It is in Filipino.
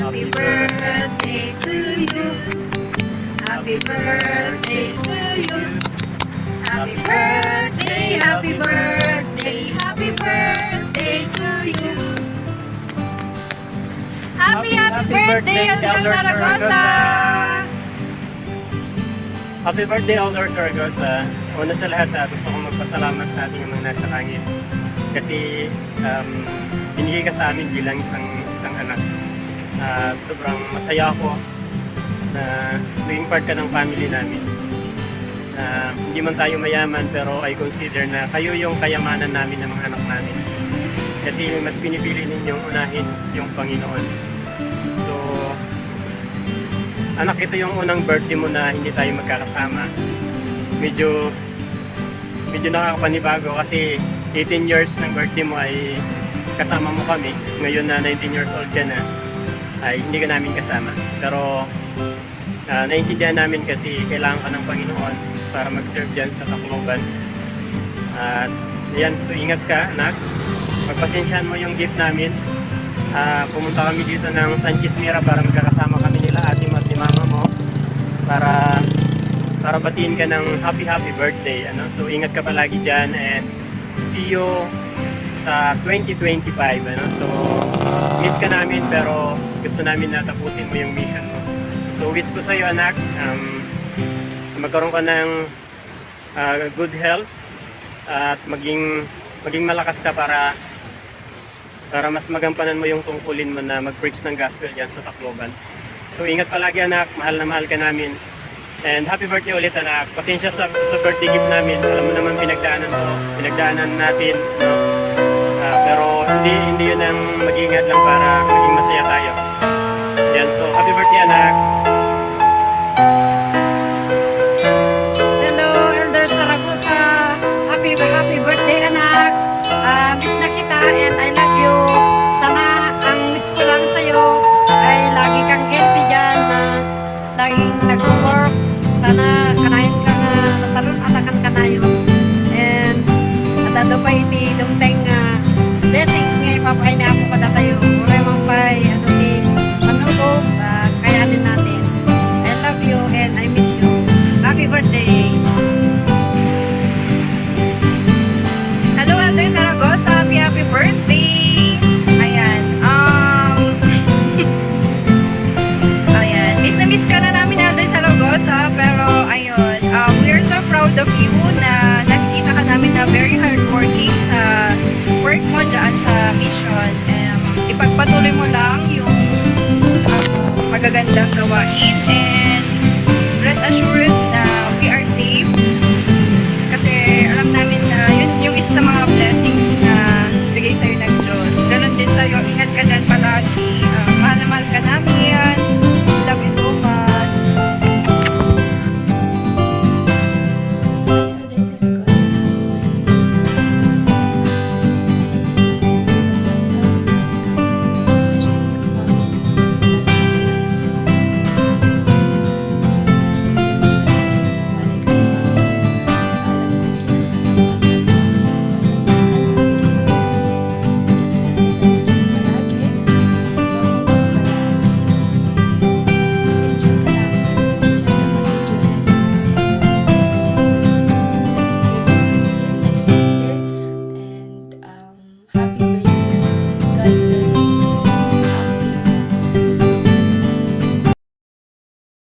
Happy birthday to you. Happy birthday to you. Happy birthday, happy birthday, happy birthday to you. Happy birthday, Elder Zaragoza! Happy birthday, Elder Zaragoza. Una sa lahat, gusto kong magpasalamat sa ating mga nasa langit. Kasi binigay ka sa amin bilang isang anak. Sobrang masaya ako na maging part ka ng family namin. Hindi man tayo mayaman, pero I consider na kayo yung kayamanan namin ng mga anak namin. Kasi mas pinipili ninyong unahin yung Panginoon. So, anak, ito yung unang birthday mo na hindi tayo magkakasama. Medyo nakakapanibago kasi 18 years ng birthday mo ay kasama mo kami. Ngayon na 19 years old ka na, ay hindi ka namin kasama. Pero naintindihan namin kasi kailangan ka ng Panginoon para mag-serve dyan sa Tacloban. At yan, so ingat ka, anak. Magpasensyahan mo yung gift namin. Pumunta kami dito ng Sanchez Mira para magkakasama kami nila ate mo at ni mama mo para batiin ka ng happy birthday. So ingat ka palagi dyan and see you sa 2025. So miss ka namin pero gusto namin na tapusin mo yung mission mo. So wish ko sa iyo, anak, magkaroon ka ng good health at maging malakas ka para mas magampanan mo yung tungkulin mo na mag-preach ng gospel dyan sa Tacloban. So ingat palagi, anak, mahal na mahal ka namin. And happy birthday ulit, anak. Pasensya sa birthday gift namin. Alam mo naman pinagdaanan natin, no? Pero hindi yun ang mag-ingat lang para maging masaya tayo. Yan, so happy birthday, anak. Hello, Elder Zaragoza. Happy birthday, anak. Miss na kita and I love you. Sana ang miss ko lang sa'yo ay lagi kang healthy dyan na laging nag-work. Sana kanahin ka nga nasalun alakan ka na yun. And adado pa iti dumteng blessings nga ipapakain na ako pada tayo. Uray mang pay manuto kayanin natin. I love you and I miss you. Happy birthday! Hello, Elder Zaragoza! Happy birthday! Ayan. Ayan. Miss ka na namin, Elder Zaragoza. Pero, ayun. We are so proud of you na nakikita ka namin na very hardworking sa work mo dyan sa mission. Ipagpatuloy mo lang yung magagandang gawain and rest assured